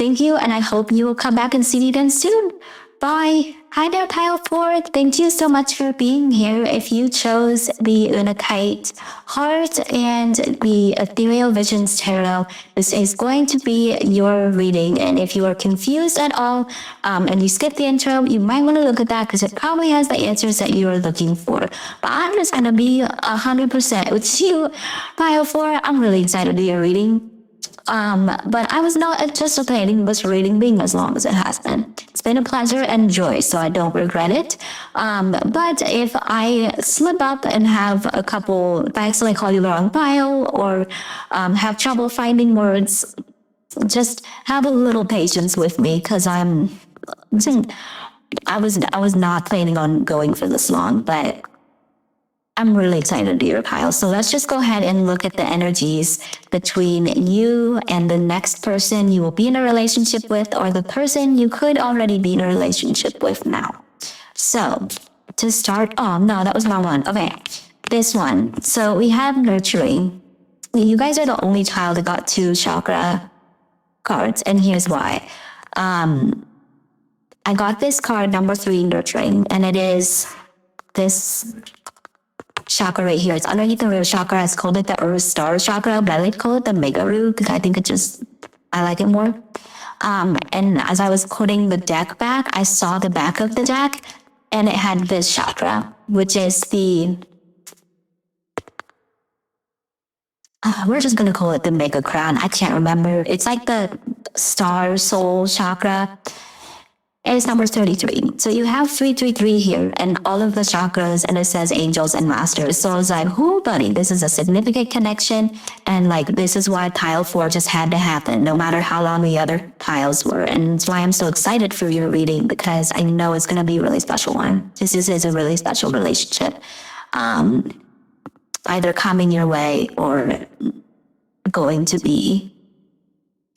Thank you, and I hope you will come back and see me again soon. Bye. Hi there, Pile 4. Thank you so much for being here. If you chose the Unakite Heart and the Ethereal Visions Tarot, this is going to be your reading. And if you are confused at all and you skip the intro, you might want to look at that because it probably has the answers that you are looking for. But I'm just going to be 100% with you, Pile 4. I'm really excited to do your reading. But I was not anticipating this reading being as long as it has been. It's been a pleasure and joy, so I don't regret it. But if I slip up and have a couple, if I accidentally call you the wrong pile or have trouble finding words, just have a little patience with me because I was not planning on going for this long, but I'm really excited to do your pile. So let's just go ahead and look at the energies between you and the next person you will be in a relationship with, or the person you could already be in a relationship with now. So to start, oh no, that was my one. Okay, this one. So we have nurturing. You guys are the only child that got 2 chakra cards, and here's why. I got this card, number 3, nurturing, and it is this chakra right here. It's underneath the root chakra. I called it the Earth Star chakra, but I like to call it the mega root because I think I like it more. And as I was putting the deck back, I saw the back of the deck and it had this chakra, which is the, we're just going to call it the mega crown. I can't remember. It's like the star soul chakra. And it's number 33. So you have 333 here and all of the chakras, and it says angels and masters. So I was like, buddy, this is a significant connection. And like, this is why tile 4 just had to happen, no matter how long the other tiles were. And that's why I'm so excited for your reading, because I know it's going to be a really special one. This is a really special relationship. Either coming your way or going to be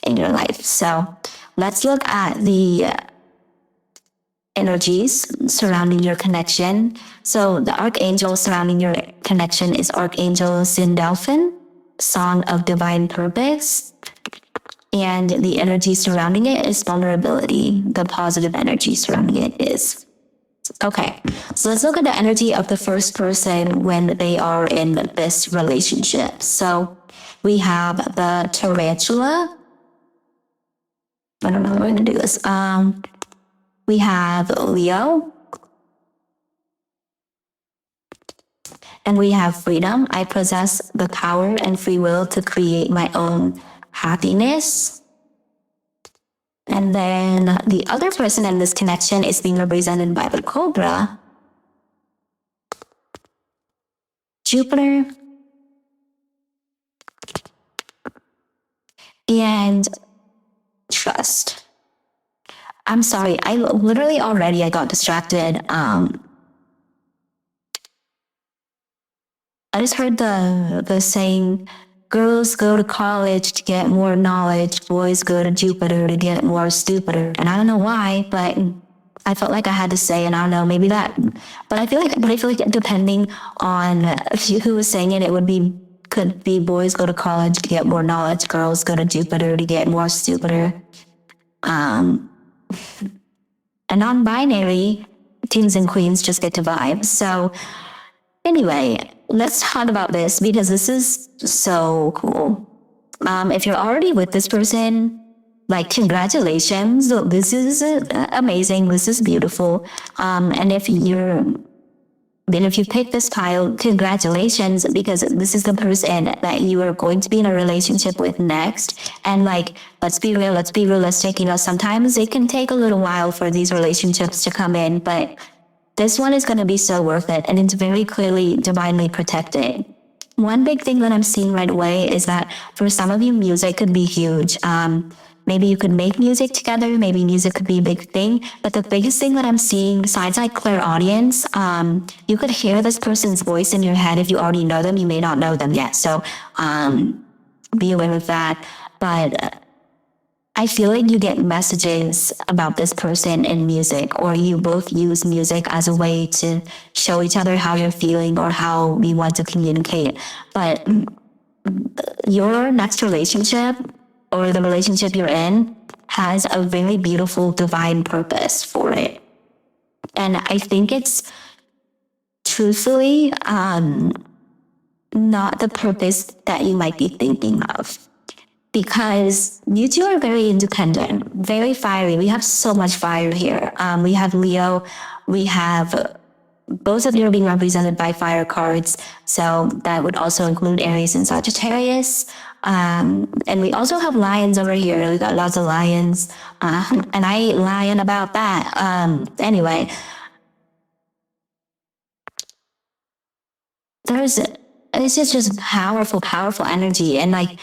in your life. So let's look at the energies surrounding your connection. So the archangel surrounding your connection is Archangel Sindalphon, Song of Divine Purpose. And the energy surrounding it is vulnerability. The positive energy surrounding it is. Okay, so let's look at the energy of the first person when they are in this relationship. So we have the tarantula. I don't know how we're going to do this. We have Leo. And we have freedom. I possess the power and free will to create my own happiness. And then the other person in this connection is being represented by the Cobra, Jupiter, and trust. I'm sorry, I got distracted. I just heard the saying, girls go to college to get more knowledge, boys go to Jupiter to get more stupider. And I don't know why, but I felt like I had to say, and I don't know, maybe that, but I feel like depending on who was saying it, could be boys go to college to get more knowledge, girls go to Jupiter to get more stupider. A non-binary kings and queens just get to vibe. So anyway, let's talk about this because this is so cool. If you're already with this person, like, congratulations. This is amazing. This is beautiful. And if you pick this pile, congratulations, because this is the person that you are going to be in a relationship with next. And like, let's be realistic. Sometimes it can take a little while for these relationships to come in, but this one is going to be so worth it. And it's very clearly divinely protected. One big thing that I'm seeing right away is that for some of you, music could be huge. Maybe you could make music together. Maybe music could be a big thing. But the biggest thing that I'm seeing, besides like clairaudience, you could hear this person's voice in your head. If you already know them, you may not know them yet. So be aware of that. But I feel like you get messages about this person in music, or you both use music as a way to show each other how you're feeling or how we want to communicate. But your next relationship, or the relationship you're in, has a very beautiful divine purpose for it. And I think it's truthfully not the purpose that you might be thinking of. Because you two are very independent, very fiery. We have so much fire here. We have Leo, we have both of you are being represented by fire cards. So that would also include Aries and Sagittarius. And we also have lions over here. We got lots of lions. And I ain't lying about that. Anyway, it's just powerful, powerful energy. And like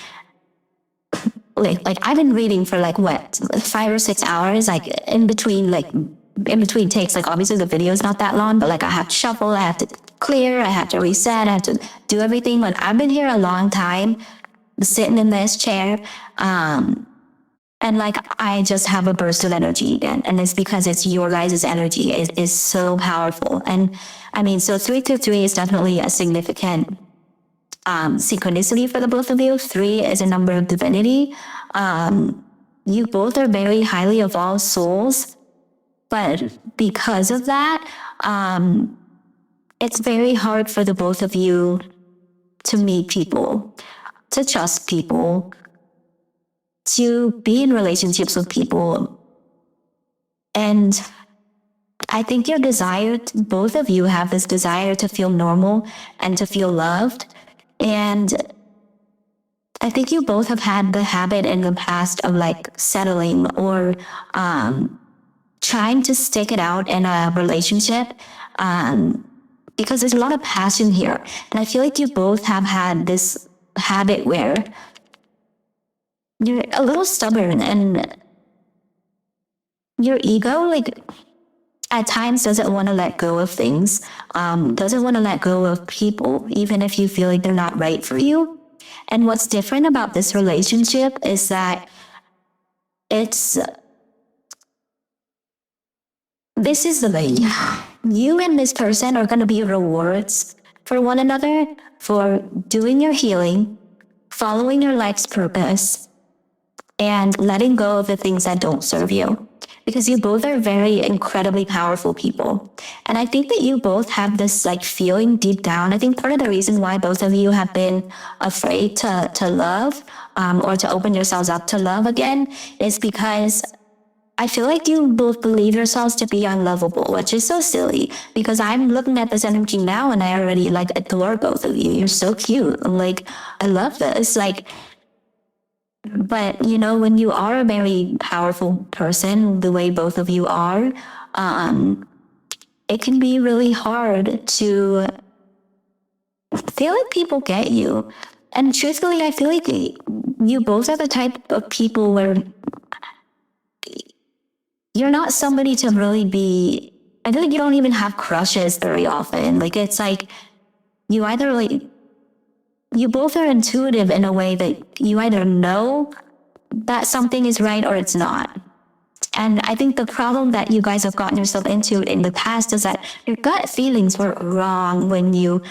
I've been reading for like what, 5 or 6 hours, like in between takes. Like obviously the video is not that long, but like I have to shuffle, I have to clear, I have to reset, I have to do everything. But I've been here a long time, sitting in this chair, and like I just have a burst of energy again, and it's because it's your guys' energy is so powerful. And I mean, so 323 is definitely a significant synchronicity for the both of you. 3 is a number of divinity. You both are very highly evolved souls, but because of that, it's very hard for the both of you to meet people, to trust people, to be in relationships with people. And I think your desire, both of you have this desire to feel normal and to feel loved. And I think you both have had the habit in the past of like settling or trying to stick it out in a relationship because there's a lot of passion here. And I feel like you both have had this habit where you're a little stubborn and your ego, like at times doesn't want to let go of things, doesn't want to let go of people, even if you feel like they're not right for you. And what's different about this relationship is that this is the way you and this person are going to be rewards for one another for doing your healing, following your life's purpose, and letting go of the things that don't serve you. Because you both are very incredibly powerful people. And I think that you both have this like feeling deep down. I think part of the reason why both of you have been afraid to love or to open yourselves up to love again is because I feel like you both believe yourselves to be unlovable, which is so silly because I'm looking at this energy now and I already like adore both of you. You're so cute. I'm like, I love this. Like, but, you know, when you are a very powerful person, the way both of you are, it can be really hard to feel like people get you. And truthfully, I feel like you both are the type of people where you're not somebody to really be, I feel like you don't even have crushes very often. Like, it's like, you either like, you both are intuitive in a way that you either know that something is right or it's not. And I think the problem that you guys have gotten yourself into in the past is that your gut feelings were wrong when you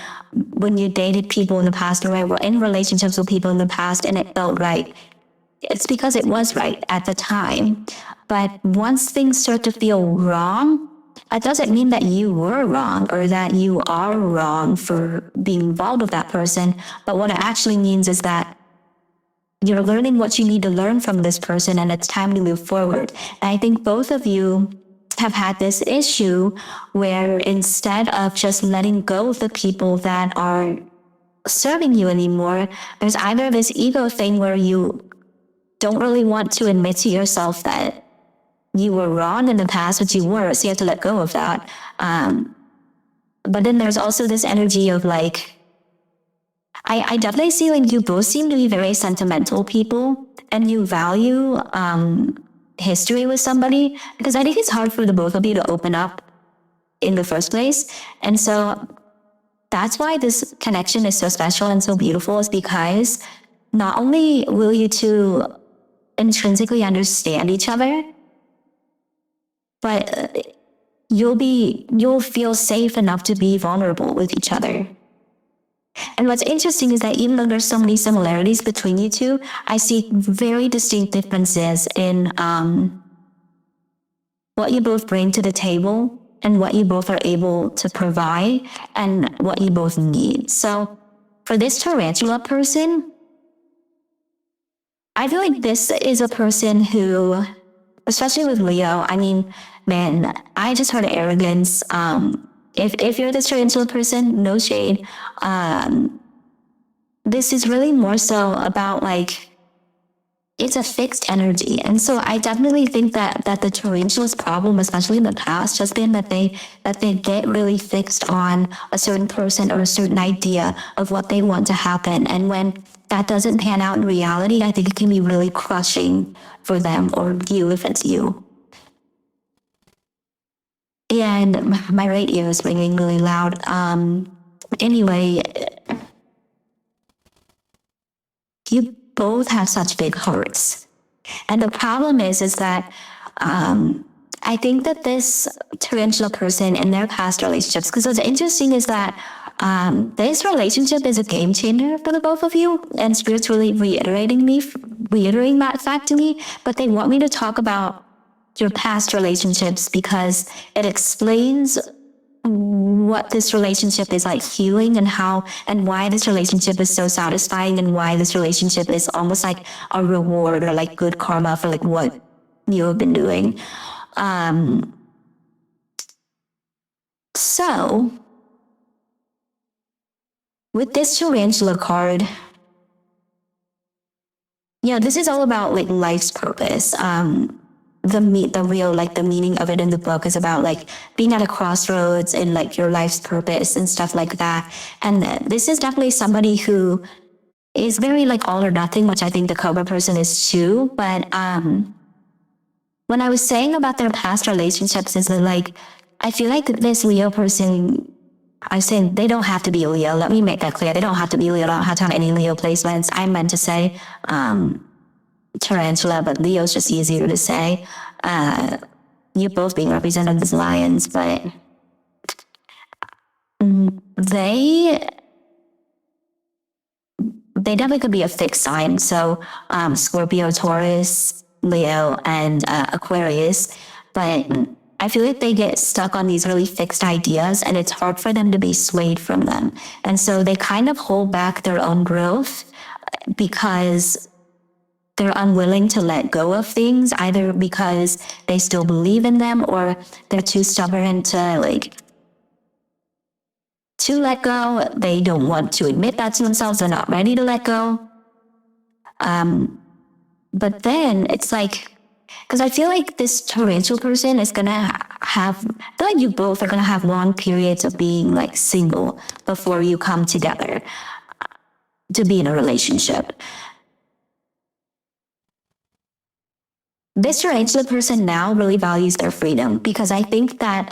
dated people in the past, or were in relationships with people in the past and it felt right. It's because it was right at the time. But once things start to feel wrong, it doesn't mean that you were wrong or that you are wrong for being involved with that person. But what it actually means is that you're learning what you need to learn from this person and it's time to move forward. And I think both of you have had this issue where instead of just letting go of the people that aren't serving you anymore, there's either this ego thing where you don't really want to admit to yourself that you were wrong in the past, which you were, so you have to let go of that. But then there's also this energy of like, I definitely see like you both seem to be very sentimental people and you value history with somebody, because I think it's hard for the both of you to open up in the first place. And so that's why this connection is so special and so beautiful, is because not only will you two intrinsically understand each other, but you'll feel safe enough to be vulnerable with each other. And what's interesting is that even though there's so many similarities between you two, I see very distinct differences in what you both bring to the table and what you both are able to provide and what you both need. So for this tarantula person, I feel like this is a person who, especially with Leo, I mean, man, I just heard arrogance. If you're this tarantula person, no shade. This is really more so about like, it's a fixed energy. And so I definitely think that the tarantula's problem, especially in the past, has been that they get really fixed on a certain person or a certain idea of what they want to happen. And when that doesn't pan out in reality, I think it can be really crushing for them or you if it's you. And my right ear is ringing really loud. Anyway, you both have such big hearts. And the problem is that I think that this tarantula person in their past relationships, because what's interesting is that this relationship is a game changer for the both of you, and Spirit's really reiterating that fact to me, but they want me to talk about your past relationships because it explains what this relationship is like healing and how and why this relationship is so satisfying and why this relationship is almost like a reward or like good karma for like what you have been doing. So with this tarantula card, yeah, this is all about like life's purpose. The real like the meaning of it in the book is about like being at a crossroads and like your life's purpose and stuff like that. And this is definitely somebody who is very like all or nothing, which I think the Cobra person is too. But when I was saying about their past relationships, is that like I feel like this Leo person, I'm saying they don't have to be a Leo. Let me make that clear. They don't have to be Leo. They don't have to have any Leo placements. I meant to say tarantula, but Leo's just easier to say. You both being represented as lions, but they definitely could be a fixed sign. So Scorpio, Taurus, Leo, and Aquarius. But I feel like they get stuck on these really fixed ideas and it's hard for them to be swayed from them. And so they kind of hold back their own growth because they're unwilling to let go of things, either because they still believe in them or they're too stubborn to let go. They don't want to admit that to themselves. They're not ready to let go. But then it's like, because I feel like this tarantula person is gonna have, I feel like you both are gonna have long periods of being like single before you come together to be in a relationship. This tarantula person now really values their freedom because I think that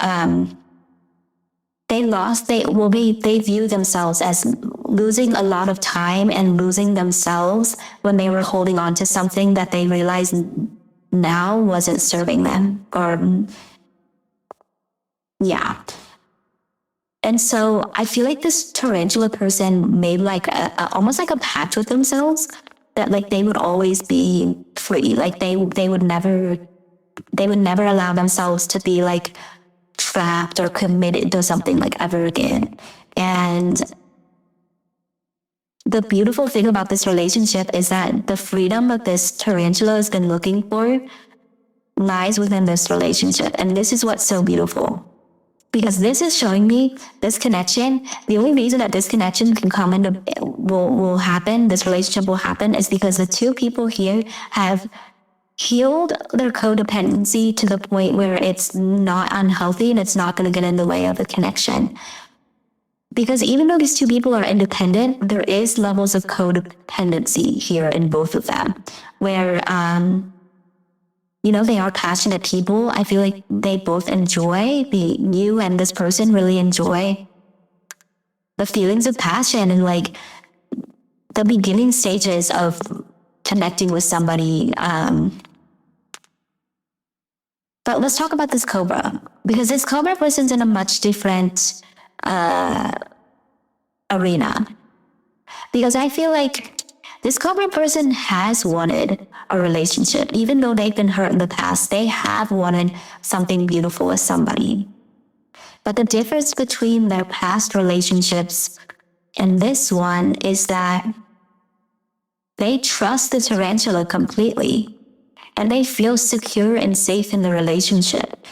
they view themselves as losing a lot of time and losing themselves when they were holding on to something that they realized now wasn't serving them. Or yeah. And so I feel like this tarantula person made like almost like a pact with themselves that like they would always be free. Like they would never allow themselves to be like trapped or committed to something like ever again. And the beautiful thing about this relationship is that the freedom that this tarantula has been looking for lies within this relationship. And this is what's so beautiful. Because this is showing me this connection. The only reason that this connection can come into will happen, this relationship will happen, is because the two people here have healed their codependency to the point where it's not unhealthy and it's not going to get in the way of the connection. Because even though these two people are independent, there is levels of codependency here in both of them, where they are passionate people. I feel like they both enjoy, you and this person really enjoy the feelings of passion and like the beginning stages of connecting with somebody. But let's talk about this Cobra, because this Cobra person's in a much different arena. Because I feel like this Cobra person has wanted a relationship. Even though they've been hurt in the past, they have wanted something beautiful with somebody. But the difference between their past relationships and this one is that they trust the tarantula completely and they feel secure and safe in the relationship.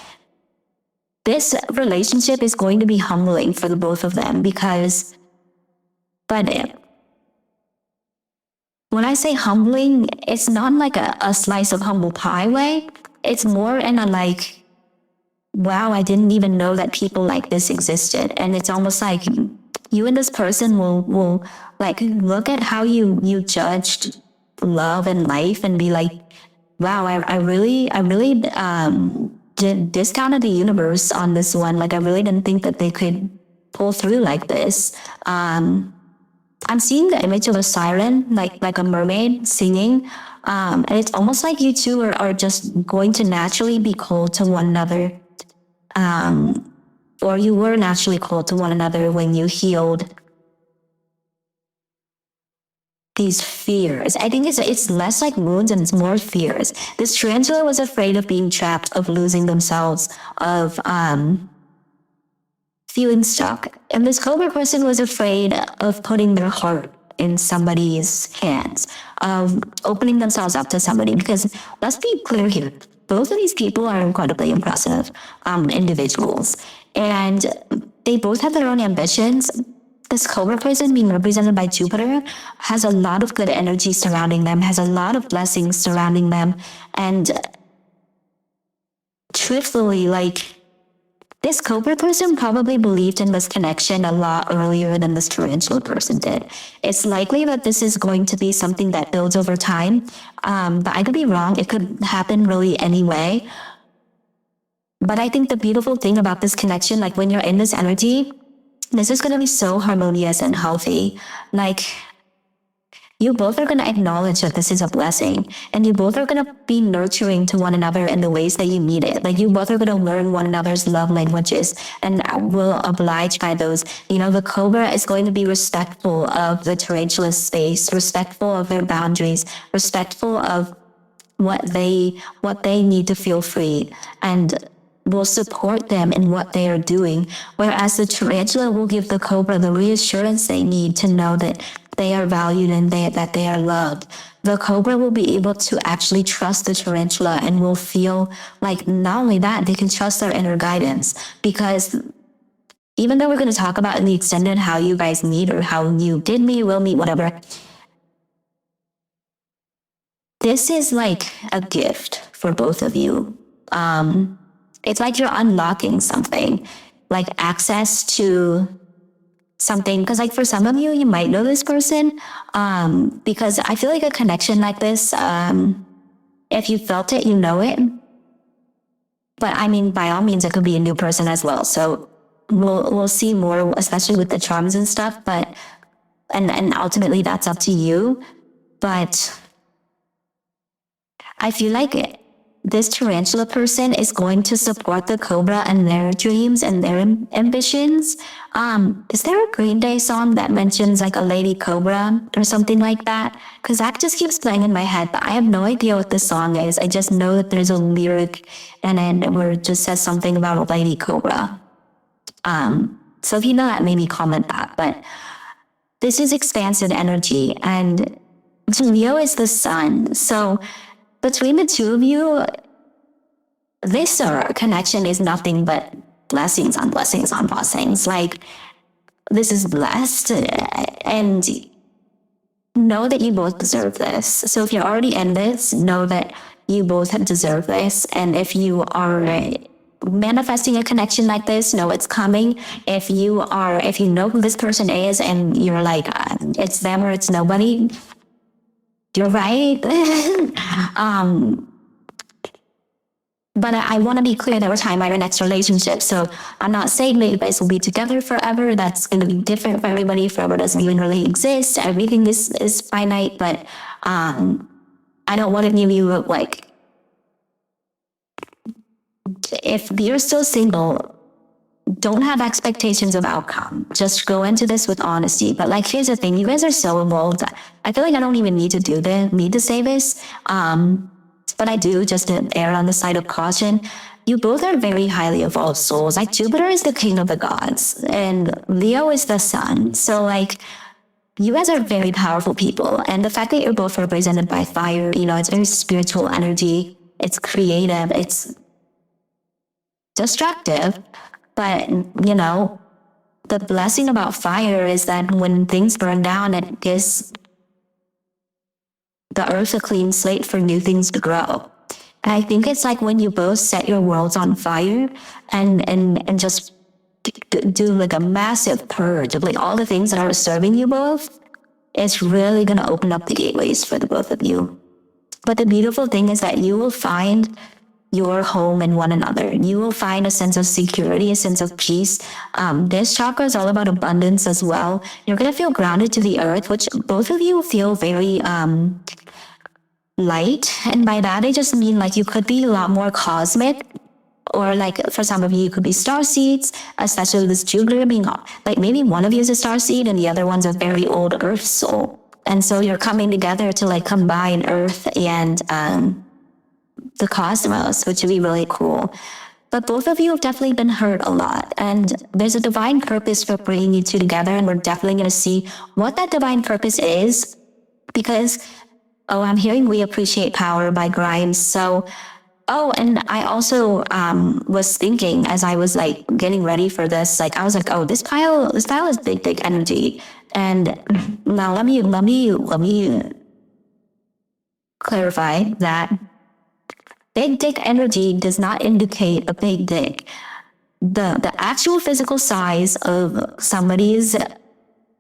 This relationship is going to be humbling for the both of them because, but when I say humbling, it's not like a slice of humble pie way. It's more in a like, wow, I didn't even know that people like this existed. And it's almost like you and this person will like look at how you judged love and life and be like, wow, I really discounted the universe on this one. Like I really didn't think that they could pull through like this. I'm seeing the image of a siren, like a mermaid singing. And it's almost like you two are just going to naturally be cold to one another. Or you were naturally cold to one another when you healed these fears. I think it's less like wounds and it's more fears. This tarantula was afraid of being trapped, of losing themselves, of feeling stuck. And this Cobra person was afraid of putting their heart in somebody's hands, of opening themselves up to somebody. Because let's be clear here, both of these people are incredibly impressive individuals. And they both have their own ambitions. This Cobra person, being represented by Jupiter, has a lot of good energy surrounding them, has a lot of blessings surrounding them. And truthfully, like, this Cobra person probably believed in this connection a lot earlier than this tarantula person did. It's likely that this is going to be something that builds over time. But I could be wrong. It could happen really anyway. But I think the beautiful thing about this connection, like when you're in this energy, this is going to be so harmonious and healthy. Like, you both are going to acknowledge that this is a blessing, and you both are going to be nurturing to one another in the ways that you need it. Like, you both are going to learn one another's love languages and will oblige by those. You know, the Cobra is going to be respectful of the tarantula's space, respectful of their boundaries, respectful of what they need to feel free, and will support them in what they are doing. Whereas the tarantula will give the Cobra the reassurance they need to know that they are valued and that they are loved. The Cobra will be able to actually trust the tarantula and will feel like not only that, they can trust their inner guidance. Because even though we're going to talk about in the extended how you guys meet or how you did meet, will meet, whatever, this is like a gift for both of you. It's like you're unlocking something, like access to something. Because like for some of you, you might know this person, because I feel like a connection like this, if you felt it, you know it. But I mean, by all means, it could be a new person as well. So we'll see more, especially with the charms and stuff. But and ultimately, that's up to you. But I feel like this tarantula person is going to support the Cobra and their dreams and their ambitions. Is there a Green Day song that mentions like a lady Cobra or something like that? Because that just keeps playing in my head, but I have no idea what the song is. I just know that there's a lyric and then where it just says something about a lady Cobra. So if you know that, maybe comment that. But this is expansive energy, and Leo is the sun. So between the two of you, this connection is nothing but blessings on blessings on blessings. Like, this is blessed, and know that you both deserve this. So if you're already in this, know that you both deserve this. And if you are manifesting a connection like this, know it's coming. If you know who this person is and you're like, it's them or it's nobody, you're right. But I want to be clear that we're talking about our next relationship. So I'm not saying that you guys will be together forever. That's going to be different for everybody. Forever doesn't even really exist. Everything is finite. But I don't want any of you, like, if you're still single, don't have expectations of outcome. Just go into this with honesty. But like, here's the thing: you guys are so involved. I feel like I don't even need to say this. But I do, just to err on the side of caution. You both are very highly evolved souls. Like, Jupiter is the king of the gods, and Leo is the sun. So like, you guys are very powerful people. And the fact that you're both represented by fire, it's very spiritual energy. It's creative. It's destructive. But, the blessing about fire is that when things burn down, it gives the earth a clean slate for new things to grow. And I think it's like when you both set your worlds on fire and just do like a massive purge of like all the things that are serving you both, it's really going to open up the gateways for the both of you. But the beautiful thing is that you will find your home in one another. You will find a sense of security, a sense of peace. This chakra is all about abundance as well. You're going to feel grounded to the earth, which both of you feel very light. And by that, I just mean like you could be a lot more cosmic. Or like for some of you, it could be star seeds, especially this Jupiter being like maybe one of you is a star seed and the other one's a very old earth soul. And so you're coming together to like combine earth and the cosmos, which would be really cool. But both of you have definitely been hurt a lot. And there's a divine purpose for bringing you two together. And we're definitely going to see what that divine purpose is. Because, I'm hearing We Appreciate Power by Grimes. So, and I also was thinking as I was like getting ready for this, like I was like, this pile is big energy. And now let me clarify that big dick energy does not indicate a big dick. The actual physical size of somebody's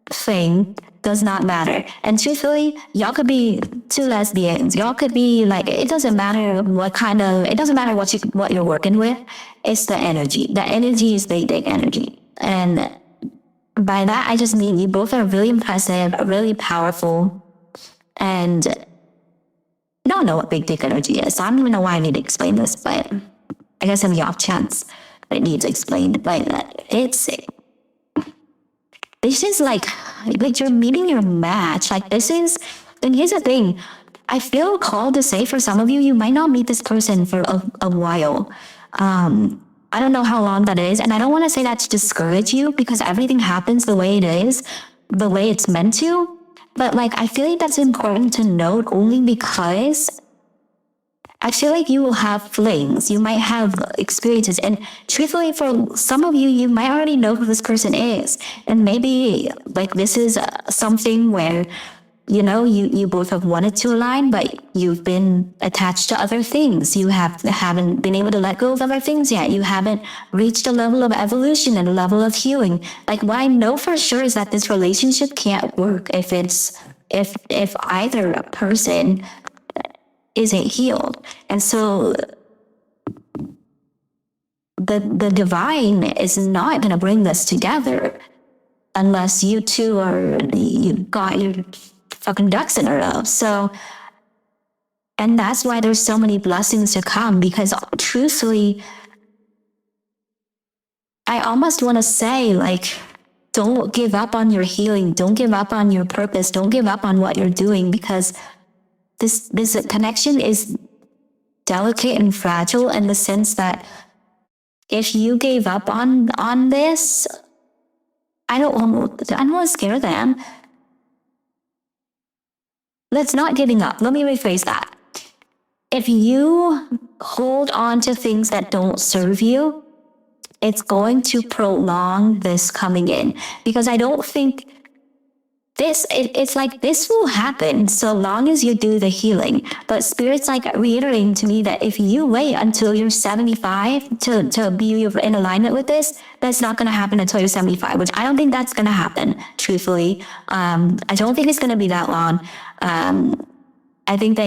thing does not matter. And truthfully, y'all could be two lesbians. Y'all could be like, it doesn't matter what you're working with. It's the energy. The energy is big dick energy. And by that, I just mean you both are really impressive, really powerful, and I don't know what big dick energy is. So I don't even know why I need to explain this, but I guess in the off chance that it needs explained. But this is like you're meeting your match. Like and here's the thing. I feel called to say for some of you, you might not meet this person for a while. I don't know how long that is. And I don't want to say that to discourage you because everything happens the way it is, the way it's meant to. But like, I feel like that's important to note only because I feel like you will have flings. You might have experiences. And truthfully, for some of you, you might already know who this person is. And maybe like this is something where, you both have wanted to align, but you've been attached to other things. You haven't been able to let go of other things yet. You haven't reached a level of evolution and a level of healing. Like what I know for sure is that this relationship can't work if either person isn't healed. And so the divine is not going to bring this together unless you two you got your fucking ducks in a row. So, and that's why there's so many blessings to come, because truthfully, I almost want to say, like, don't give up on your healing. Don't give up on your purpose. Don't give up on what you're doing, because this connection is delicate and fragile in the sense that if you gave up on this, I don't want to scare them. Let's not giving up. Let me rephrase that. If you hold on to things that don't serve you, it's going to prolong this coming in, because I don't think it's like this will happen so long as you do the healing. But Spirit's like reiterating to me that if you wait until you're 75 to be in alignment with this, that's not going to happen until you're 75, which I don't think that's going to happen, truthfully. I don't think it's going to be that long. I think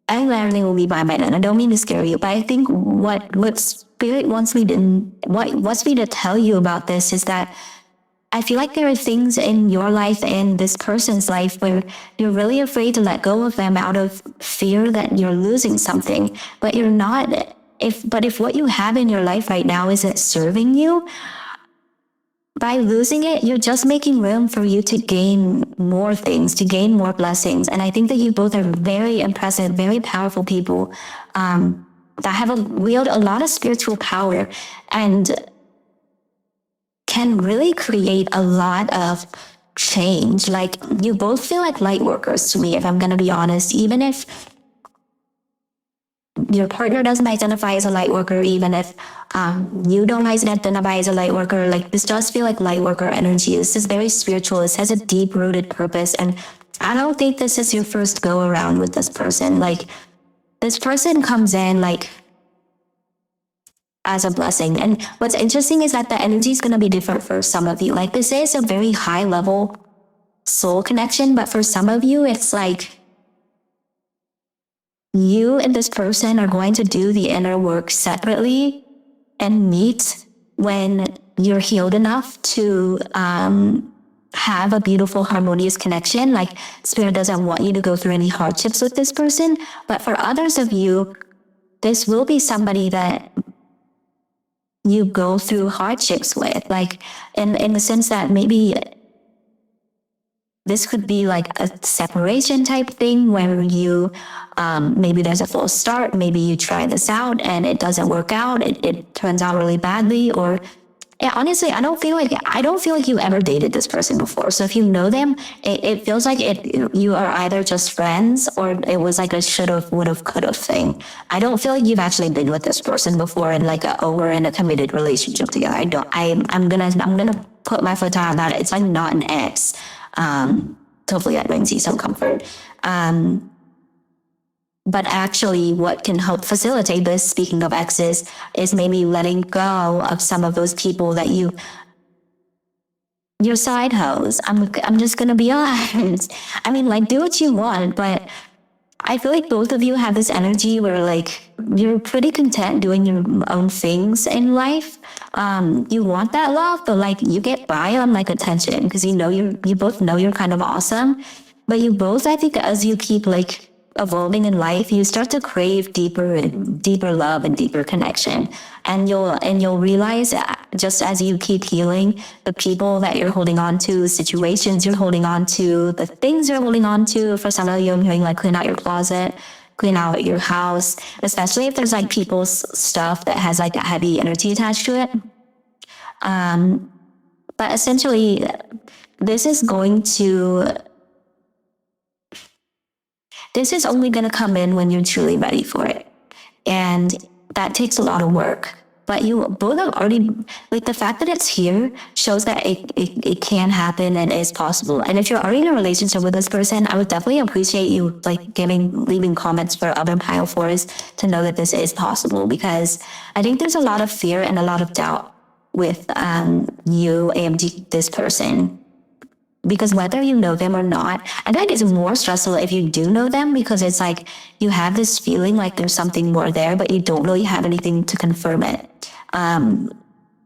everything will be by then. I don't mean to scare you, but I think what Spirit wants me to tell you about this is that I feel like there are things in your life and this person's life where you're really afraid to let go of them out of fear that you're losing something, but you're not if what you have in your life right now isn't serving you, by losing it, you're just making room for you to gain more things, to gain more blessings. And I think that you both are very impressive, very powerful people that have wield a lot of spiritual power and can really create a lot of change. Like, you both feel like light workers to me, if I'm going to be honest. Even if your partner doesn't identify as a light worker, even if you don't identify as a light worker, like, this does feel like light worker energy. This is very spiritual. This has a deep rooted purpose. And I don't think this is your first go around with this person. Like, this person comes in like as a blessing. And what's interesting is that the energy is going to be different for some of you. Like, this is a very high level soul connection, but for some of you, it's like you and this person are going to do the inner work separately and meet when you're healed enough to have a beautiful, harmonious connection. Like, Spirit doesn't want you to go through any hardships with this person. But for others of you, this will be somebody that you go through hardships with. Like, in the sense that maybe this could be like a separation type thing where you, maybe there's a false start, maybe you try this out and it doesn't work out, it turns out really badly, or yeah, honestly, I don't feel like you ever dated this person before. So if you know them, it feels like you are either just friends or it was like a should've, would've, could've thing. I don't feel like you've actually been with this person before and like we're in a committed relationship together. I'm gonna put my foot down on that. It's like not an ex. Hopefully that brings you some comfort. But actually what can help facilitate this, speaking of exes, is maybe letting go of some of those people that your side hoes. I'm just gonna be honest. I mean, like, do what you want, but I feel like both of you have this energy where like you're pretty content doing your own things in life. You want that love, but like you get by on like attention because you both know you're kind of awesome. But you both, I think, as you keep like evolving in life, you start to crave deeper and deeper love and deeper connection. And you'll realize just as you keep healing, the people that you're holding on to, the situations you're holding on to, the things you're holding on to. For some of you, I'm hearing like clean out your closet, clean out your house, especially if there's like people's stuff that has like a heavy energy attached to it. But essentially, this is only going to come in when you're truly ready for it. And that takes a lot of work. But you both are already, like, the fact that it's here shows that it can happen and is possible. And if you're already in a relationship with this person, I would definitely appreciate you like leaving comments for other pile fours to know that this is possible, because I think there's a lot of fear and a lot of doubt with you and this person. Because whether you know them or not, I think it's more stressful if you do know them, because it's like you have this feeling like there's something more there, but you don't really have anything to confirm it. And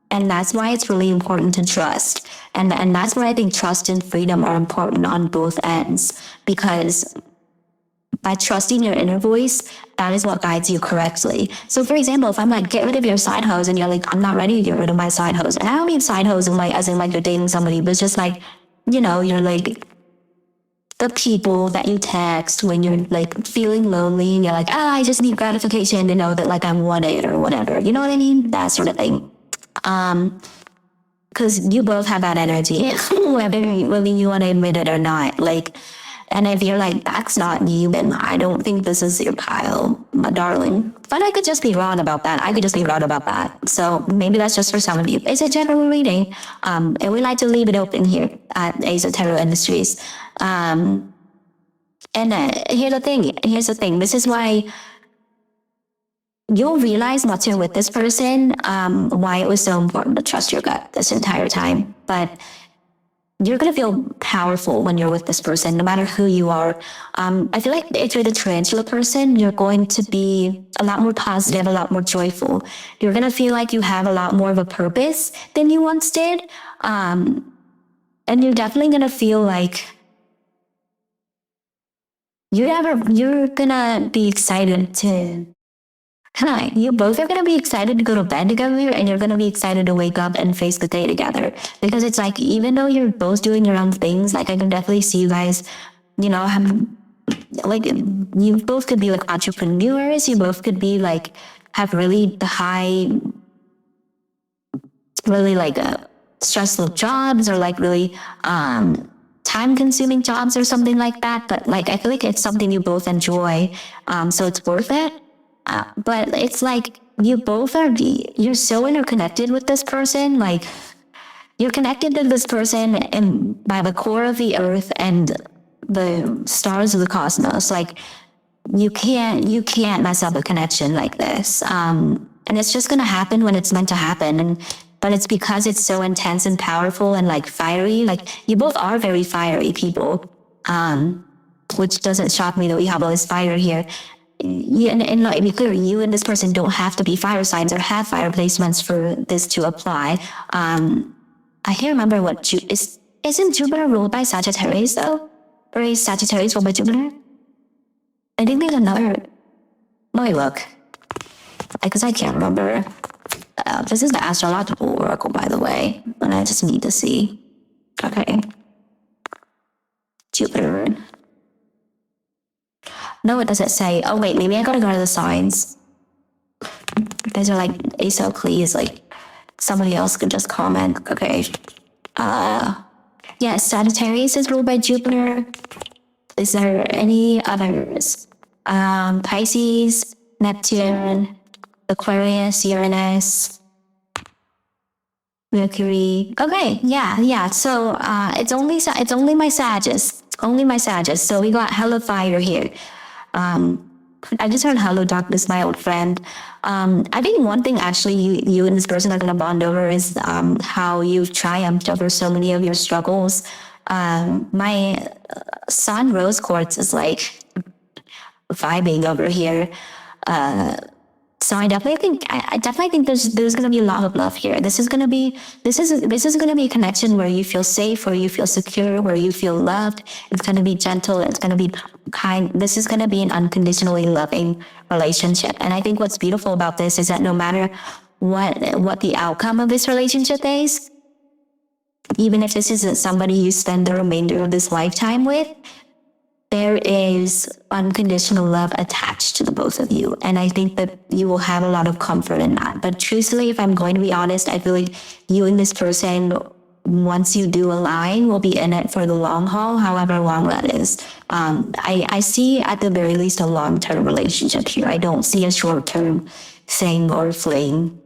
that's why it's really important to trust. And that's why I think trust and freedom are important on both ends, because by trusting your inner voice, that is what guides you correctly. So for example, if I'm like, get rid of your side hose, and you're like, I'm not ready to get rid of my side hose. And I don't mean side hose as in like you're dating somebody, but it's just like, you're like the people that you text when you're like feeling lonely and you're like, I just need gratification to know that like I'm wanted or whatever. You know what I mean? That sort of thing. Because you both have that energy, whether you want to admit it or not. Like, and if you're like, that's not you, then I don't think this is your pile, my darling. But I could just be wrong about that. So maybe that's just for some of you. It's a general reading. And we like to leave it open here at Ace Tarot Industries. And here's the thing. This is why you'll realize once you're with this person, why it was so important to trust your gut this entire time. But you're going to feel powerful when you're with this person, no matter who you are. I feel like if you're the tarantula person, you're going to be a lot more positive, a lot more joyful. You're going to feel like you have a lot more of a purpose than you once did. And you're definitely going to feel like you're going to be excited to Hi, you both are gonna be excited to go to bed together and you're gonna be excited to wake up and face the day together. Because it's like, even though you're both doing your own things, like I can definitely see you guys, have, like, you both could be like entrepreneurs, you both could be like, have really high, really like stressful jobs or like really time consuming jobs or something like that. But like, I feel like it's something you both enjoy. So it's worth it. But it's like you're so interconnected with this person. Like, you're connected to this person and by the core of the earth and the stars of the cosmos. Like, you can't mess up a connection like this. And it's just gonna happen when it's meant to happen. But it's because it's so intense and powerful and like fiery. Like, you both are very fiery people. Which doesn't shock me that we have all this fire here. And let me be clear, you and this person don't have to be fire signs or have fire placements for this to apply. I can't remember isn't Jupiter ruled by Sagittarius though? Or is Sagittarius ruled by Jupiter? I think there's another. Let me look. Because I can't remember. This is the astrological oracle, by the way. And I just need to see. Okay. Jupiter. No, it doesn't say. Oh, wait, maybe I gotta go to the signs. These are like Asocles, like somebody else could just comment. Okay. Yes, Sagittarius is ruled by Jupiter. Is there any others? Pisces, Neptune, Aquarius, Uranus, Mercury. Okay, yeah. So it's only my Sagittarius. Only my Sagittarius. So we got hella fire here. I just heard hello darkness, my old friend. I think one thing actually you and this person are gonna bond over is how you've triumphed over so many of your struggles. My sun rose quartz is like vibing over here. So I definitely think there's gonna be a lot of love here. This is gonna be a connection where you feel safe, where you feel secure, where you feel loved. It's gonna be gentle. It's gonna be kind. This is gonna be an unconditionally loving relationship. And I think what's beautiful about this is that no matter what the outcome of this relationship is, even if this isn't somebody you spend the remainder of this lifetime with, there is unconditional love attached to the both of you. And I think that you will have a lot of comfort in that. But truthfully, if I'm going to be honest, I feel like you and this person, once you do align, will be in it for the long haul, however long that is. I see at the very least a long-term relationship here. I don't see a short-term thing or fling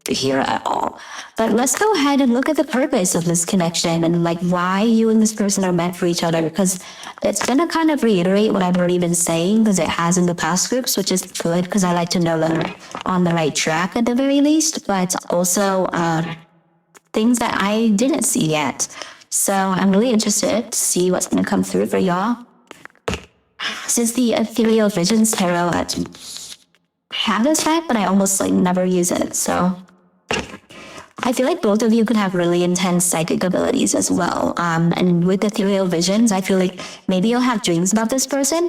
here at all. But let's go ahead and look at the purpose of this connection and like why you and this person are meant for each other, because it's gonna kind of reiterate what I've already been saying, because it has in the past groups, which is good because I like to know that I'm on the right track at the very least, but also things that I didn't see yet. So I'm really interested to see what's gonna come through for y'all. Since the Ethereal Visions Tarot have this deck, but I almost like never use it, so I feel like both of you could have really intense psychic abilities as well. And with ethereal visions, I feel like maybe you'll have dreams about this person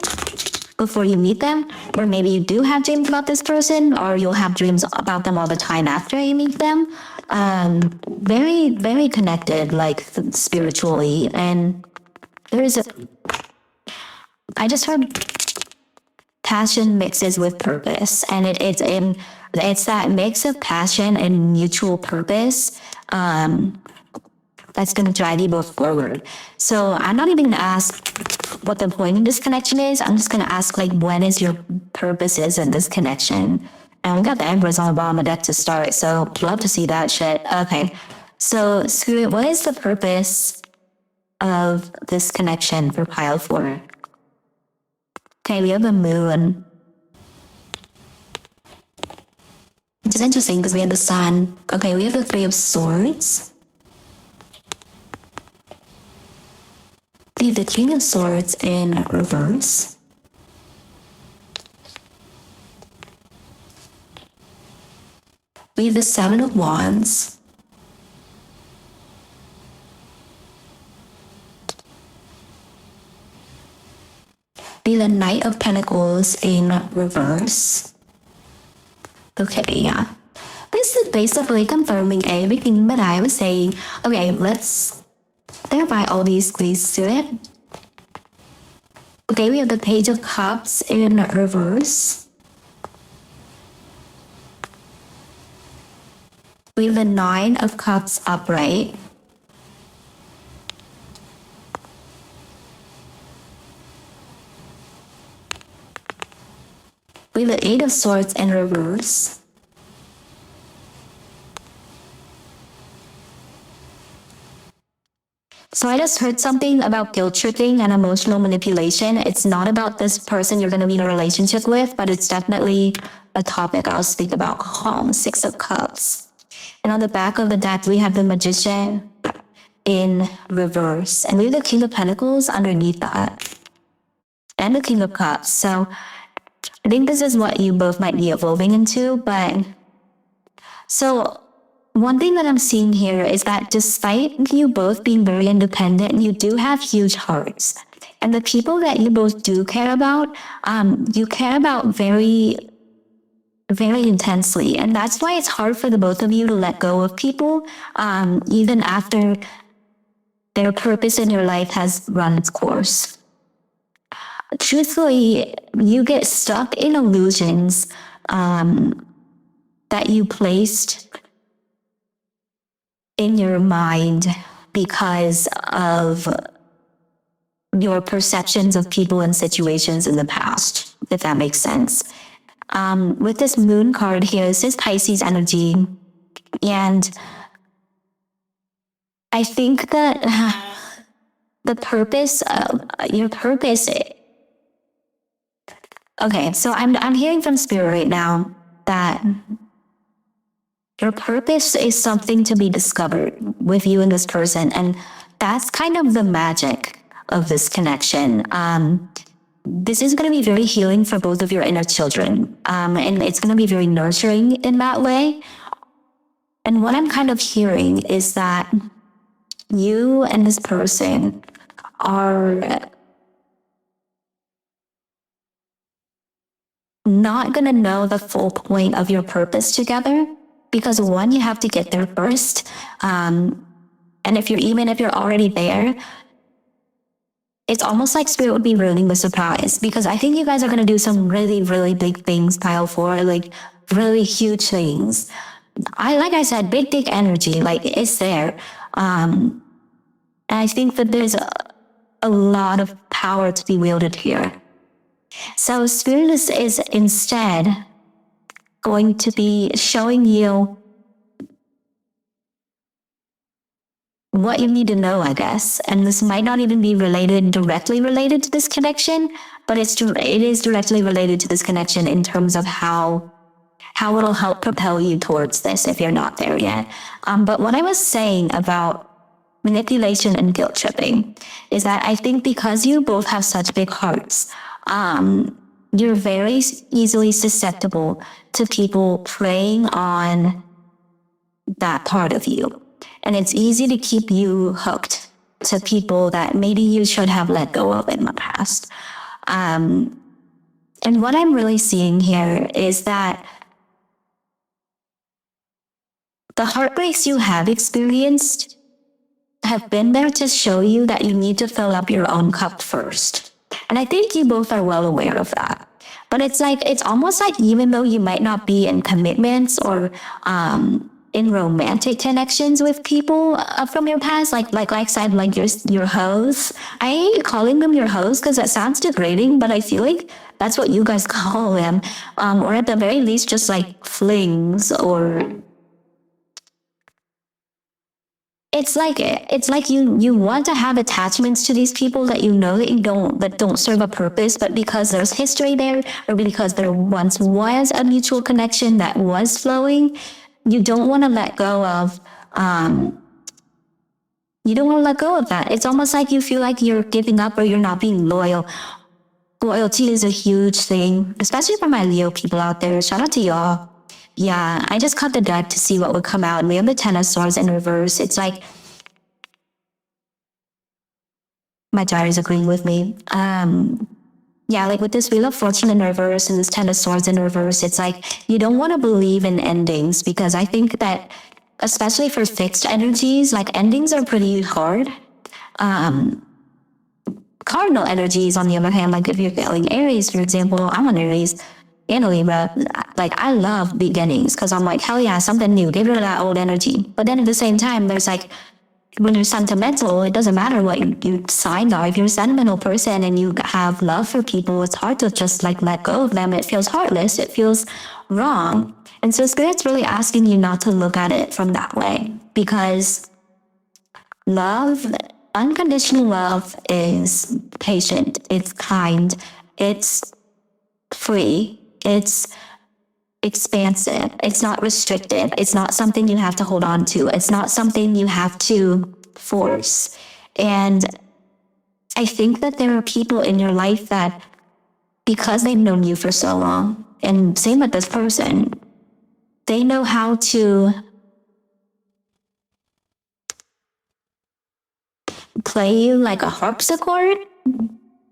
before you meet them, or maybe you do have dreams about this person, or you'll have dreams about them all the time after you meet them. Very, very connected, like spiritually. And I just heard passion mixes with purpose, and it's that mix of passion and mutual purpose that's going to drive you both forward. So I'm not even going to ask what the point of this connection is. I'm just going to ask like when is your purpose is in this connection. And we got the Empress on the bottom of the deck to start, so love to see that shit. Okay, so screw it. What is the purpose of this connection for pile 4? Okay, we have the moon. Which is interesting because we have the sun. Okay, we have the 3 of swords. We have the King of Swords in reverse. We have the 7 of Wands. We have the Knight of Pentacles in reverse. Okay, yeah. This is basically confirming everything that I was saying. Okay, let's verify all these clues to it. Okay, we have the Page of Cups in reverse. We have the Nine of Cups upright. We have the Eight of Swords in reverse. So I just heard something about guilt tripping and emotional manipulation. It's not about this person you're going to be in a relationship with, but it's definitely a topic I'll speak about. Six of Cups. And on the back of the deck, we have the Magician in reverse. And we have the King of Pentacles underneath that. And the King of Cups. So I think this is what you both might be evolving into. But so one thing that I'm seeing here is that despite you both being very independent, you do have huge hearts. And the people that you both do care about, you care about very, very intensely. And that's why it's hard for the both of you to let go of people, even after their purpose in your life has run its course. Truthfully, you get stuck in illusions that you placed in your mind because of your perceptions of people and situations in the past, if that makes sense. With this Moon card here, this is Pisces energy. And I think that the purpose of your purpose. Okay, so I'm hearing from Spirit right now that your purpose is something to be discovered with you and this person. And that's kind of the magic of this connection. This is going to be very healing for both of your inner children. And it's going to be very nurturing in that way. And what I'm kind of hearing is that you and this person are not going to know the full point of your purpose together. Because one, you have to get there first. And even if you're already there, it's almost like Spirit would be ruining the surprise. Because I think you guys are going to do some really, really big things, pile four, like really huge things. Like I said, big energy, like it's there. And I think that there's a lot of power to be wielded here. So Spirit is instead going to be showing you what you need to know, I guess. And this might not even be directly related to this connection, but it is directly related to this connection in terms of how it'll help propel you towards this if you're not there yet. But what I was saying about manipulation and guilt tripping is that I think because you both have such big hearts, you're very easily susceptible to people preying on that part of you. And it's easy to keep you hooked to people that maybe you should have let go of in the past. And what I'm really seeing here is that the heartbreaks you have experienced have been there to show you that you need to fill up your own cup first. And I think you both are well aware of that. But it's almost like even though you might not be in commitments or in romantic connections with people from your past, like I said, like your hoes. I hate calling them your hoes because that sounds degrading, but I feel like that's what you guys call them. Or at the very least, just like flings or... It's like you want to have attachments to these people that you know that don't serve a purpose, but because there's history there, or because there once was a mutual connection that was flowing, you don't want to let go of. You don't want to let go of that. It's almost like you feel like you're giving up or you're not being loyal. Loyalty is a huge thing, especially for my Leo people out there. Shout out to y'all. Yeah, I just cut the deck to see what would come out. And we have the Ten of Swords in reverse. It's like... my diary's agreeing with me. Yeah, like with this Wheel of Fortune in reverse and this Ten of Swords in reverse, it's like you don't want to believe in endings, because I think that, especially for fixed energies, like endings are pretty hard. Cardinal energies, on the other hand, like if you're feeling Aries, for example, I'm an Aries and a Libra, like I love beginnings because I'm like, hell yeah, something new, get rid of that old energy. But then at the same time, there's like, when you're sentimental, it doesn't matter what you signed are. If you're a sentimental person and you have love for people, it's hard to just like let go of them. It feels heartless. It feels wrong. And so Spirit's really asking you not to look at it from that way, because love, unconditional love, is patient, it's kind, it's free, it's expansive, it's not restrictive, it's not something you have to hold on to, it's not something you have to force. And I think that there are people in your life that, because they've known you for so long, and same with this person, they know how to play you like a harpsichord.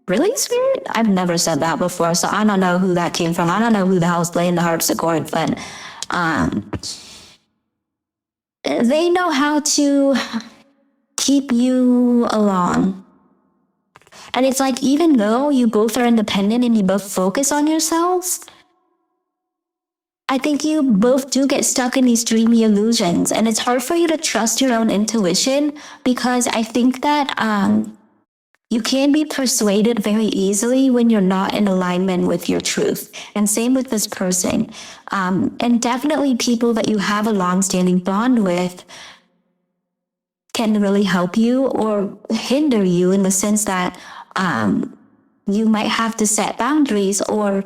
Really, Spirit? I've never said that before, so I don't know who that came from. I don't know who the hell's playing the harpsichord, but they know how to keep you along. And it's like, even though you both are independent and you both focus on yourselves, I think you both do get stuck in these dreamy illusions, and it's hard for you to trust your own intuition, because I think that you can be persuaded very easily when you're not in alignment with your truth. And same with this person. And definitely people that you have a long-standing bond with can really help you or hinder you, in the sense that you might have to set boundaries or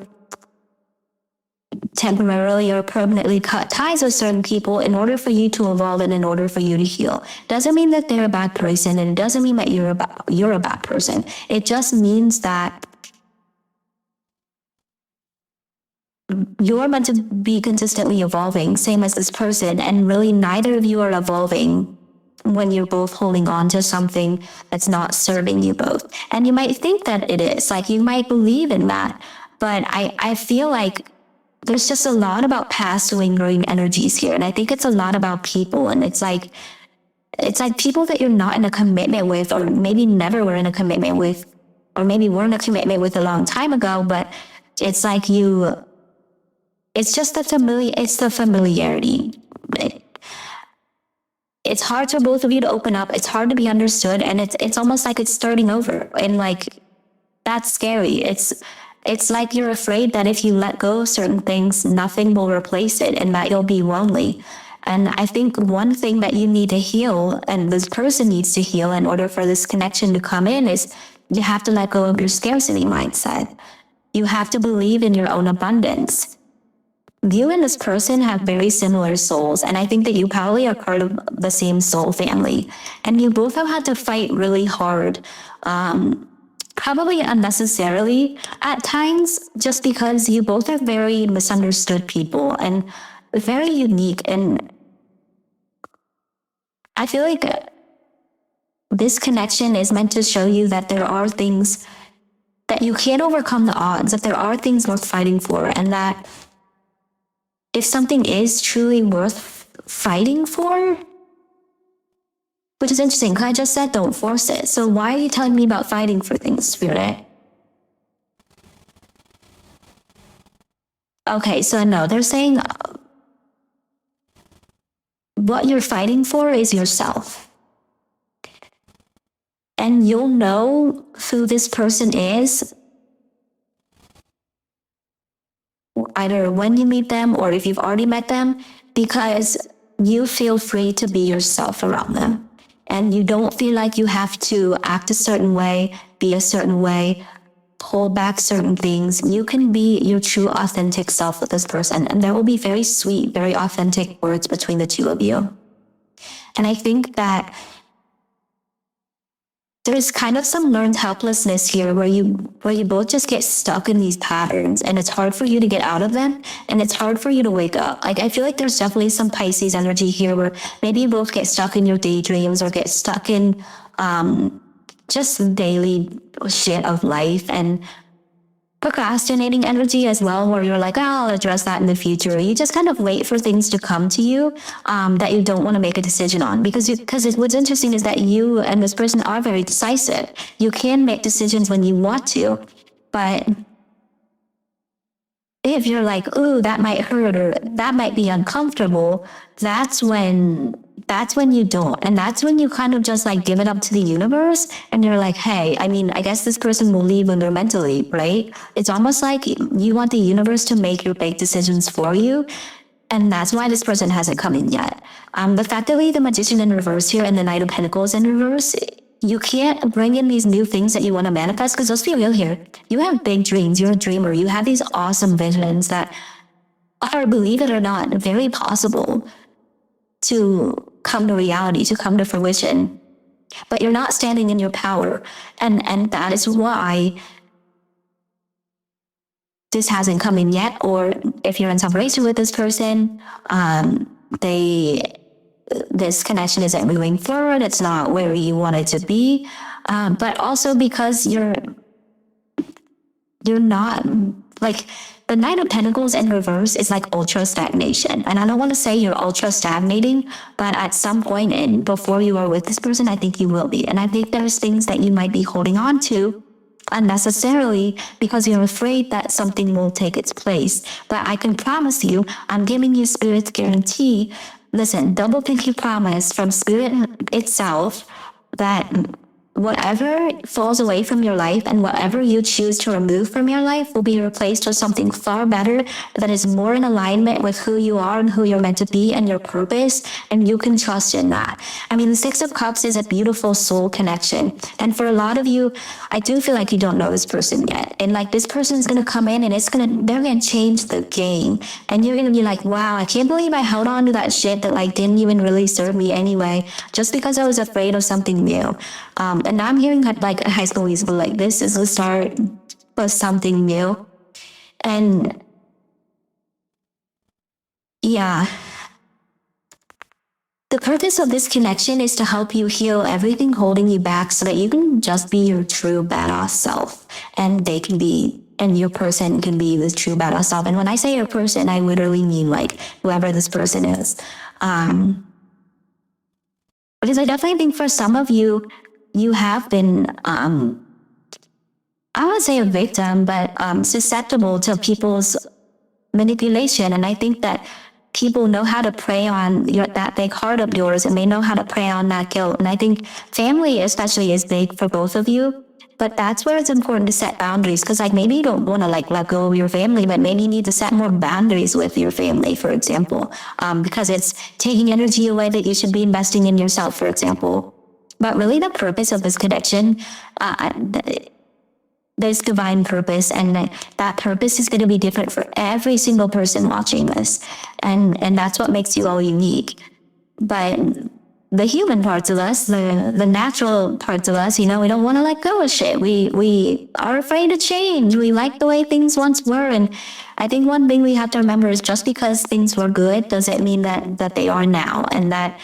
temporarily or permanently cut ties with certain people in order for you to evolve and in order for you to heal. Doesn't mean that they're a bad person, and it doesn't mean that you're a bad person. It just means that you're meant to be consistently evolving, same as this person, and really neither of you are evolving when you're both holding on to something that's not serving you both. And you might think that it is, like you might believe in that, but I feel like there's just a lot about past lingering energies here. And I think it's a lot about people. And it's like people that you're not in a commitment with, or maybe never were in a commitment with, or maybe were in a commitment with a long time ago, but it's like it's just the familiarity. It's hard for both of you to open up. It's hard to be understood. And it's almost like it's starting over. And like, that's scary. It's like you're afraid that if you let go of certain things, nothing will replace it, and that you'll be lonely. And I think one thing that you need to heal, and this person needs to heal in order for this connection to come in, is you have to let go of your scarcity mindset. You have to believe in your own abundance. You and this person have very similar souls, and I think that you probably are part of the same soul family. And you both have had to fight really hard, probably unnecessarily at times, just because you both are very misunderstood people and very unique. And I feel like this connection is meant to show you that there are things that you can't overcome the odds, that there are things worth fighting for, and that if something is truly worth fighting for, which is interesting, because I just said don't force it. So why are you telling me about fighting for things, Spirit? Okay, so no, they're saying what you're fighting for is yourself. And you'll know who this person is either when you meet them or if you've already met them, because you feel free to be yourself around them. And you don't feel like you have to act a certain way, be a certain way, hold back certain things. You can be your true, authentic self with this person. And there will be very sweet, very authentic words between the two of you. And I think that there's kind of some learned helplessness here where you both just get stuck in these patterns, and it's hard for you to get out of them, and it's hard for you to wake up. Like, I feel like there's definitely some Pisces energy here where maybe you both get stuck in your daydreams or get stuck in just daily shit of life, and procrastinating energy as well, where you're like, oh, I'll address that in the future. You just kind of wait for things to come to you that you don't want to make a decision on, because what's interesting is that you and this person are very decisive. You can make decisions when you want to, but if you're like, ooh, that might hurt or that might be uncomfortable, that's when you don't. And that's when you kind of just like give it up to the universe. And you're like, hey, I mean, I guess this person will leave when they're mentally, right? It's almost like you want the universe to make your big decisions for you. And that's why this person hasn't come in yet. The fact that we have the Magician in reverse here and the Knight of Pentacles in reverse, you can't bring in these new things that you want to manifest, because let's be real here. You have big dreams. You're a dreamer. You have these awesome visions that are, believe it or not, very possible to come to reality, to come to fruition. But you're not standing in your power. And that is why this hasn't come in yet. Or if you're in separation with this person, this connection isn't moving forward. It's not where you want it to be. But also because you're not, like, the Knight of Pentacles in reverse is like ultra stagnation. And I don't want to say you're ultra stagnating, but at some point before you are with this person, I think you will be. And I think there's things that you might be holding on to unnecessarily because you're afraid that something will take its place. But I can promise you, I'm giving you Spirit's guarantee. Listen, double pinky promise from Spirit itself that whatever falls away from your life and whatever you choose to remove from your life will be replaced with something far better that is more in alignment with who you are and who you're meant to be and your purpose, and you can trust in that. I mean, the Six of Cups is a beautiful soul connection, and for a lot of you, I do feel like you don't know this person yet, and like this person is gonna come in and they're gonna change the game, and you're gonna be like, wow, I can't believe I held on to that shit that like didn't even really serve me anyway, just because I was afraid of something new. And I'm hearing like high school musical, like this is the start of something new. And yeah, the purpose of this connection is to help you heal everything holding you back so that you can just be your true badass self. And your person can be the true badass self. And when I say your person, I literally mean like whoever this person is. Because I definitely think for some of you, you have been, I would say a victim, but susceptible to people's manipulation. And I think that people know how to prey on that big heart of yours, and they know how to prey on that guilt. And I think family especially is big for both of you. But that's where it's important to set boundaries, because like maybe you don't want to like let go of your family, but maybe you need to set more boundaries with your family, for example, because it's taking energy away that you should be investing in yourself, for example. But really the purpose of this connection, there's divine purpose, and that purpose is going to be different for every single person watching this. And that's what makes you all unique. But the human parts of us, the natural parts of us, we don't want to let go of shit. We are afraid to change. We like the way things once were. And I think one thing we have to remember is just because things were good doesn't mean that they are now, and that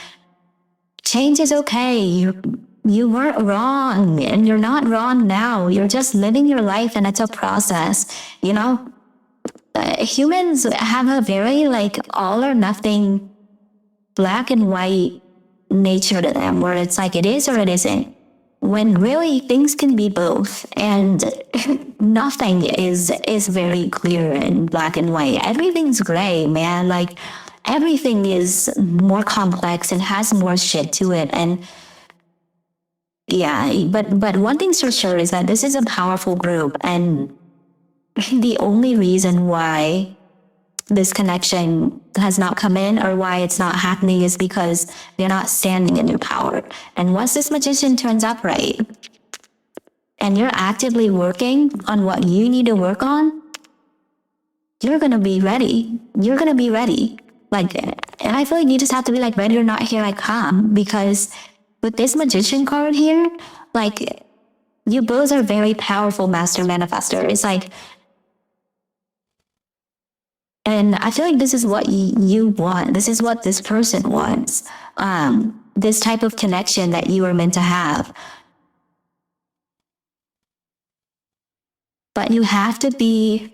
change is okay. You weren't wrong, and you're not wrong now. You're just living your life, and it's a process. Humans have a very like all or nothing, black and white nature to them, where it's like it is or it isn't, when really things can be both, and nothing is very clear in black and white. Everything's gray, man. Like everything is more complex and has more shit to it. And yeah, but one thing's for sure is that this is a powerful group, and the only reason why this connection has not come in, or why it's not happening, is because you're not standing in your power. And once this Magician turns up right, and you're actively working on what you need to work on, you're gonna be ready. You're gonna be ready. Like, and I feel like you just have to be like, ready or not, here I come. Because with this Magician card here, like, you both are very powerful master manifestors. Like, and I feel like this is what you want. This is what this person wants. This type of connection that you are meant to have. But you have to be,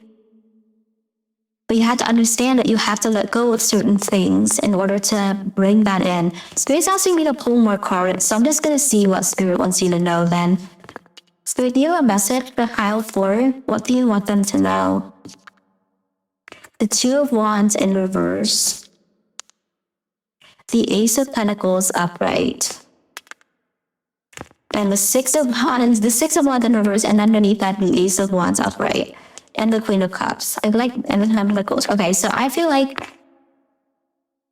but you have to understand that you have to let go of certain things in order to bring that in. Spirit's asking me to pull more cards, so I'm just going to see what Spirit wants you to know then. Spirit, do you have a message for pile 4? What do you want them to know? The Two of Wands in reverse. The Ace of Pentacles upright. And the Six of Wands in reverse, and underneath that, the Ace of Wands upright. And the Queen of Cups. I like, and the Pentacles. Okay, so I feel like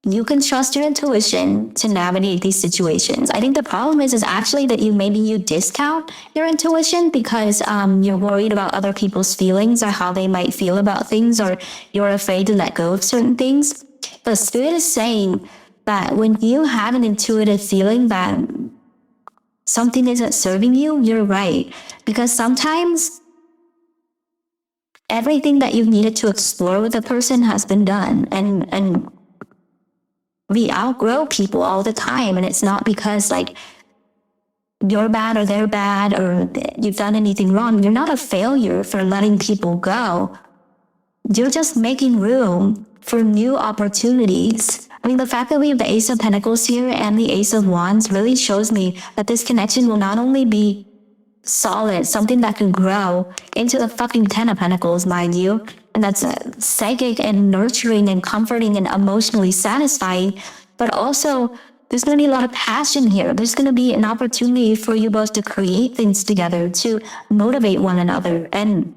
you can trust your intuition to navigate these situations. I think the problem is actually that you discount your intuition because you're worried about other people's feelings or how they might feel about things, or you're afraid to let go of certain things. But Spirit is saying that when you have an intuitive feeling that something isn't serving you, you're right. Because sometimes everything that you've needed to explore with a person has been done. And we outgrow people all the time. And it's not because like you're bad or they're bad or you've done anything wrong. You're not a failure for letting people go. You're just making room for new opportunities. I mean, the fact that we have the Ace of Pentacles here and the Ace of Wands really shows me that this connection will not only be solid, something that can grow into the fucking 10 of Pentacles, mind you, and that's psychic and nurturing and comforting and emotionally satisfying, but also there's going to be a lot of passion here. There's going to be an opportunity for you both to create things together, to motivate one another, and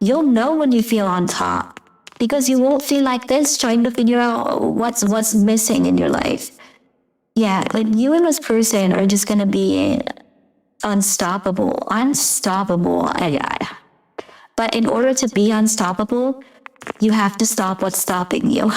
you'll know when you feel on top because you won't feel like this trying to figure out what's missing in your life. Yeah, like you and this person are just going to be unstoppable. But in order to be unstoppable, you have to stop what's stopping you.